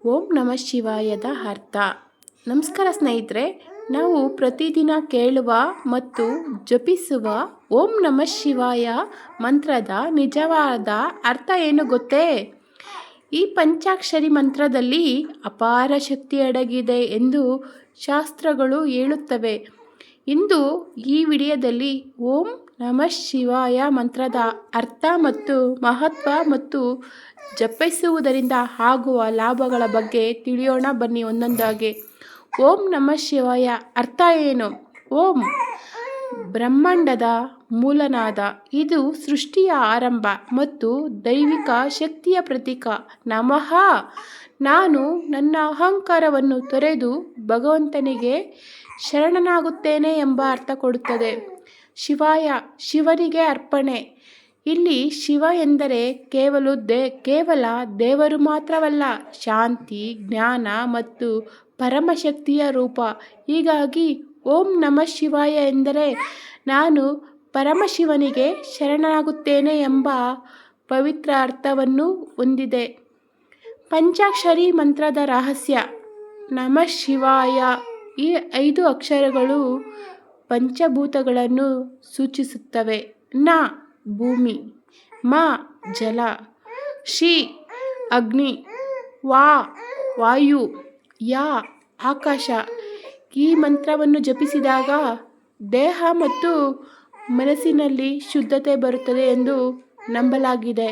ಓಂ ನಮಃ ಶಿವಾಯದ ಅರ್ಥ. ನಮಸ್ಕಾರ ಸ್ನೇಹಿತರೆ, ನಾವು ಪ್ರತಿದಿನ ಕೇಳುವ ಮತ್ತು ಜಪಿಸುವ ಓಂ ನಮಃ ಶಿವಾಯ ಮಂತ್ರದ ನಿಜವಾದ ಅರ್ಥ ಏನು ಗೊತ್ತೇ? ಈ ಪಂಚಾಕ್ಷರಿ ಮಂತ್ರದಲ್ಲಿ ಅಪಾರ ಶಕ್ತಿ ಅಡಗಿದೆ ಎಂದು ಶಾಸ್ತ್ರಗಳು ಹೇಳುತ್ತವೆ. ಇಂದು ಈ ವಿಡಿಯೋದಲ್ಲಿ ಓಂ ನಮಃ ಶಿವಾಯ ಮಂತ್ರದ ಅರ್ಥ ಮತ್ತು ಮಹತ್ವ ಮತ್ತು ಜಪಿಸುವುದರಿಂದ ಆಗುವ ಲಾಭಗಳ ಬಗ್ಗೆ ತಿಳಿಯೋಣ. ಬನ್ನಿ ಒಂದೊಂದಾಗಿ. ಓಂ ನಮಃ ಶಿವಾಯ ಅರ್ಥ ಏನು? ಓಂ ಬ್ರಹ್ಮಾಂಡದ ಮೂಲನಾದ, ಇದು ಸೃಷ್ಟಿಯ ಆರಂಭ ಮತ್ತು ದೈವಿಕ ಶಕ್ತಿಯ ಪ್ರತೀಕ. ನಮಃ, ನಾನು ನನ್ನ ಅಹಂಕಾರವನ್ನು ತೊರೆದು ಭಗವಂತನಿಗೆ ಶರಣನಾಗುತ್ತೇನೆ ಎಂಬ ಅರ್ಥ ಕೊಡುತ್ತದೆ. ಶಿವಾಯ, ಶಿವನಿಗೆ ಅರ್ಪಣೆ. ಇಲ್ಲಿ ಶಿವ ಎಂದರೆ ಕೇವಲ ದೇವರು ಮಾತ್ರವಲ್ಲ, ಶಾಂತಿ, ಜ್ಞಾನ ಮತ್ತು ಪರಮಶಕ್ತಿಯ ರೂಪ. ಹೀಗಾಗಿ ಓಂ ನಮಃ ಶಿವಾಯ ಎಂದರೆ ನಾನು ಪರಮಶಿವನಿಗೆ ಶರಣಾಗುತ್ತೇನೆ ಎಂಬ ಪವಿತ್ರ ಅರ್ಥವನ್ನು ಹೊಂದಿದೆ. ಪಂಚಾಕ್ಷರಿ ಮಂತ್ರದ ರಹಸ್ಯ. ನಮಃ ಶಿವಾಯ ಈ 5 ಅಕ್ಷರಗಳು ಪಂಚಭೂತಗಳನ್ನು ಸೂಚಿಸುತ್ತವೆ. ನ ಭೂಮಿ, ಮ ಜಲ, ಶಿ ಅಗ್ನಿ, ವಾ ವಾಯು, ಯ ಆಕಾಶ. ಈ ಮಂತ್ರವನ್ನು ಜಪಿಸಿದಾಗ ದೇಹ ಮತ್ತು ಮನಸ್ಸಿನಲ್ಲಿ ಶುದ್ಧತೆ ಬರುತ್ತದೆ ಎಂದು ನಂಬಲಾಗಿದೆ.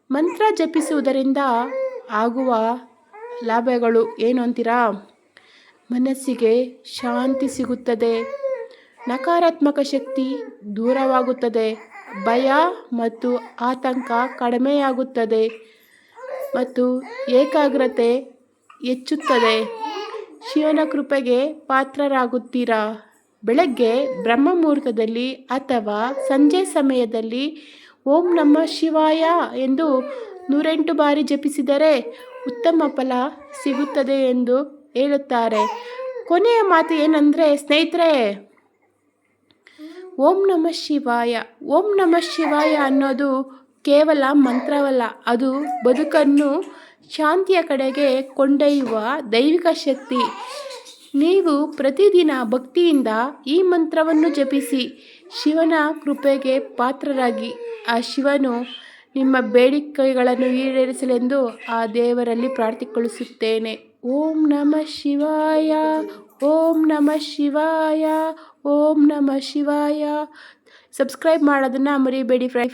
ಮಂತ್ರ ಜಪಿಸುವುದರಿಂದ ಆಗುವ ಲಾಭಗಳು ಏನು ಅಂತೀರಾ? ಮನಸ್ಸಿಗೆ ಶಾಂತಿ ಸಿಗುತ್ತದೆ, ನಕಾರಾತ್ಮಕ ಶಕ್ತಿ ದೂರವಾಗುತ್ತದೆ, ಭಯ ಮತ್ತು ಆತಂಕ ಕಡಿಮೆಯಾಗುತ್ತದೆ ಮತ್ತು ಏಕಾಗ್ರತೆ ಹೆಚ್ಚುತ್ತದೆ. ಶಿವನ ಕೃಪೆಗೆ ಪಾತ್ರರಾಗುತ್ತೀರಾ. ಬೆಳಗ್ಗೆ ಬ್ರಹ್ಮ ಮುಹೂರ್ತದಲ್ಲಿ ಅಥವಾ ಸಂಜೆ ಸಮಯದಲ್ಲಿ ಓಂ ನಮಃ ಶಿವಾಯ ಎಂದು 108 ಬಾರಿ ಜಪಿಸಿದರೆ ಉತ್ತಮ ಫಲ ಸಿಗುತ್ತದೆ ಎಂದು ಹೇಳುತ್ತಾರೆ. ಕೊನೆಯ ಮಾತು ಏನಂದರೆ ಸ್ನೇಹಿತರೆ, ಓಂ ನಮಃ ಶಿವಾಯ ಅನ್ನೋದು ಕೇವಲ ಮಂತ್ರವಲ್ಲ, ಅದು ಬದುಕನ್ನು ಶಾಂತಿಯ ಕಡೆಗೆ ಕೊಂಡೊಯ್ಯುವ ದೈವಿಕ ಶಕ್ತಿ. ನೀವು ಪ್ರತಿದಿನ ಭಕ್ತಿಯಿಂದ ಈ ಮಂತ್ರವನ್ನು ಜಪಿಸಿ ಶಿವನ ಕೃಪೆಗೆ ಪಾತ್ರರಾಗಿ ಆ ಶಿವನು ನಿಮ್ಮ ಬೇಡಿಕೆಗಳನ್ನು ಈಡೇರಿಸಲೆಂದು ಆ ದೇವರಲ್ಲಿ ಪ್ರಾರ್ಥಿಸಿಕೊಳ್ಳುತ್ತೇನೆ. ಓಂ ನಮಃ ಶಿವಾಯ, ಓಂ ನಮಃ ಶಿವಾಯ, ಓಂ ನಮಃ ಶಿವಾಯ. ಸಬ್ಸ್ಕ್ರೈಬ್ ಮಾಡೋದನ್ನು ಮರಿಬೇಡಿ ಫ್ರೆಂಡ್ಸ್.